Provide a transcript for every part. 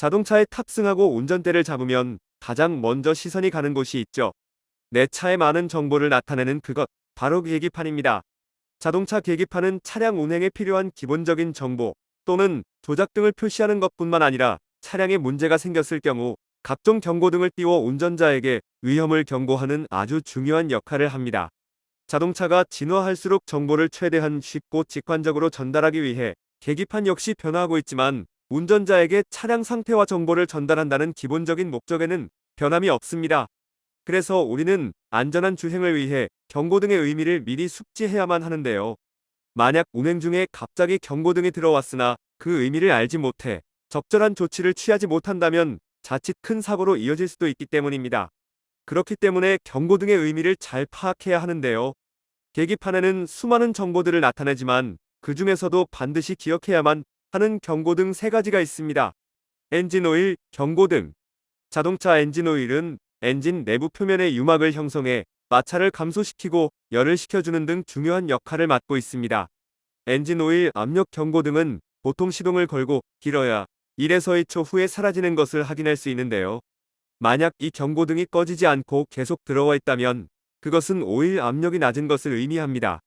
자동차에 탑승하고 운전대를 잡으면 가장 먼저 시선이 가는 곳이 있죠. 내 차에 많은 정보를 나타내는 그것, 바로 계기판입니다. 자동차 계기판은 차량 운행에 필요한 기본적인 정보 또는 조작 등을 표시하는 것뿐만 아니라 차량에 문제가 생겼을 경우 각종 경고등을 띄워 운전자에게 위험을 경고하는 아주 중요한 역할을 합니다. 자동차가 진화할수록 정보를 최대한 쉽고 직관적으로 전달하기 위해 계기판 역시 변화하고 있지만 운전자에게 차량 상태와 정보를 전달한다는 기본적인 목적에는 변함이 없습니다. 그래서 우리는 안전한 주행을 위해 경고등의 의미를 미리 숙지해야만 하는데요. 만약 운행 중에 갑자기 경고등이 들어왔으나 그 의미를 알지 못해 적절한 조치를 취하지 못한다면 자칫 큰 사고로 이어질 수도 있기 때문입니다. 그렇기 때문에 경고등의 의미를 잘 파악해야 하는데요. 계기판에는 수많은 정보들을 나타내지만 그 중에서도 반드시 기억해야만 하는 경고등 3가지가 있습니다. 엔진오일, 경고등. 자동차 엔진오일은 엔진 내부 표면의 유막을 형성해 마찰을 감소시키고 열을 식혀주는 등 중요한 역할을 맡고 있습니다. 엔진오일 압력 경고등은 보통 시동을 걸고 길어야 1에서 2초 후에 사라지는 것을 확인할 수 있는데요. 만약 이 경고등이 꺼지지 않고 계속 들어와 있다면 그것은 오일 압력이 낮은 것을 의미합니다.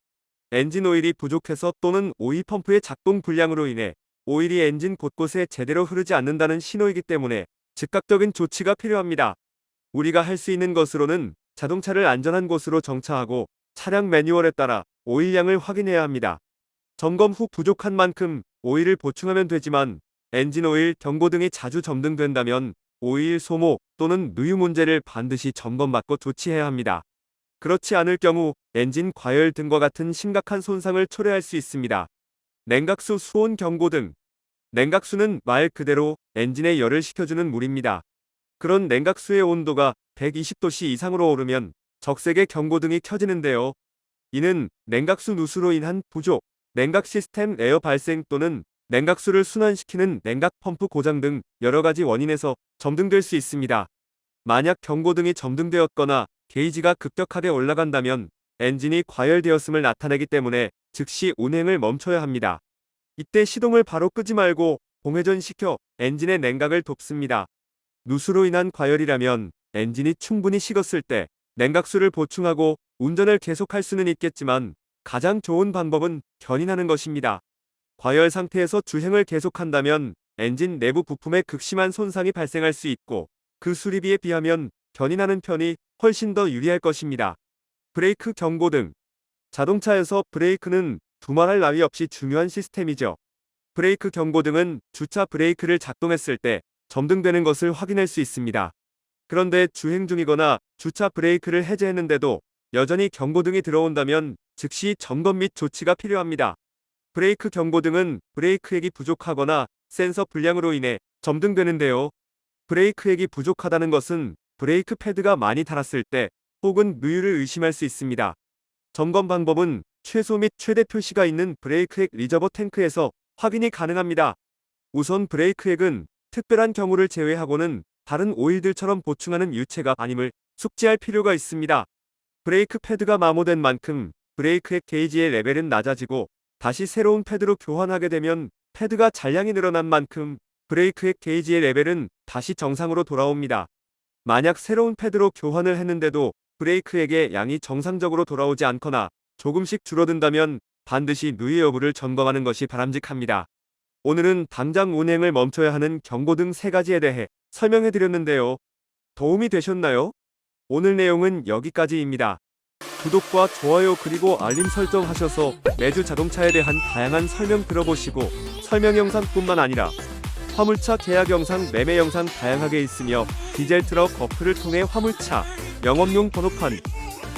엔진 오일이 부족해서 또는 오일 펌프의 작동 불량으로 인해 오일이 엔진 곳곳에 제대로 흐르지 않는다는 신호이기 때문에 즉각적인 조치가 필요합니다. 우리가 할 수 있는 것으로는 자동차를 안전한 곳으로 정차하고 차량 매뉴얼에 따라 오일량을 확인해야 합니다. 점검 후 부족한 만큼 오일을 보충하면 되지만 엔진 오일, 경고등이 자주 점등된다면 오일 소모 또는 누유 문제를 반드시 점검받고 조치해야 합니다. 그렇지 않을 경우 엔진 과열 등과 같은 심각한 손상을 초래할 수 있습니다. 냉각수, 수온 경고등. 냉각수는 말 그대로 엔진에 열을 식혀주는 물입니다. 그런 냉각수의 온도가 120도씨 이상으로 오르면 적색의 경고등이 켜지는데요. 이는 냉각수 누수로 인한 부족, 냉각 시스템 에어 발생 또는 냉각수를 순환시키는 냉각 펌프 고장 등 여러가지 원인에서 점등될 수 있습니다. 만약 경고등이 점등되었거나 게이지가 급격하게 올라간다면 엔진이 과열되었음을 나타내기 때문에 즉시 운행을 멈춰야 합니다. 이때 시동을 바로 끄지 말고 공회전시켜 엔진의 냉각을 돕습니다. 누수로 인한 과열이라면 엔진이 충분히 식었을 때 냉각수를 보충하고 운전을 계속할 수는 있겠지만 가장 좋은 방법은 견인하는 것입니다. 과열 상태에서 주행을 계속한다면 엔진 내부 부품에 극심한 손상이 발생할 수 있고 그 수리비에 비하면 견인하는 편이 훨씬 더 유리할 것입니다. 브레이크 경고등. 자동차에서 브레이크는 두말할 나위 없이 중요한 시스템이죠. 브레이크 경고등은 주차 브레이크를 작동했을 때 점등되는 것을 확인할 수 있습니다. 그런데 주행 중이거나 주차 브레이크를 해제했는데도 여전히 경고등이 들어온다면 즉시 점검 및 조치가 필요합니다. 브레이크 경고등은 브레이크액이 부족하거나 센서 불량으로 인해 점등되는데요. 브레이크액이 부족하다는 것은 브레이크 패드가 많이 닳았을 때 혹은 누유를 의심할 수 있습니다. 점검 방법은 최소 및 최대 표시가 있는 브레이크액 리저버 탱크에서 확인이 가능합니다. 우선 브레이크액은 특별한 경우를 제외하고는 다른 오일들처럼 보충하는 유체가 아님을 숙지할 필요가 있습니다. 브레이크 패드가 마모된 만큼 브레이크액 게이지의 레벨은 낮아지고 다시 새로운 패드로 교환하게 되면 패드가 잔량이 늘어난 만큼 브레이크액 게이지의 레벨은 다시 정상으로 돌아옵니다. 만약 새로운 패드로 교환을 했는데도 브레이크액의 양이 정상적으로 돌아오지 않거나 조금씩 줄어든다면 반드시 누유 여부를 점검하는 것이 바람직합니다. 오늘은 당장 운행을 멈춰야 하는 경고등 3가지에 대해 설명해 드렸는데요. 도움이 되셨나요? 오늘 내용은 여기까지입니다. 구독과 좋아요 그리고 알림 설정하셔서 매주 자동차에 대한 다양한 설명 들어보시고 설명 영상뿐만 아니라 화물차 계약 영상, 매매 영상 다양하게 있으며 디젤 트럭 어플을 통해 화물차 영업용 번호판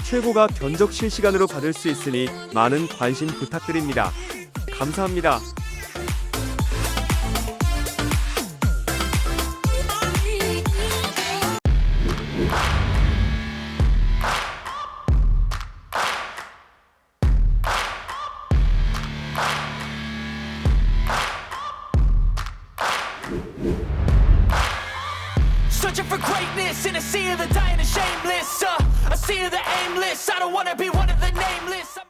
최고가 견적 실시간으로 받을 수 있으니 많은 관심 부탁드립니다. 감사합니다. Searching for greatness in a sea of the dying and shameless. A sea of the aimless. I don't wanna be one of the nameless.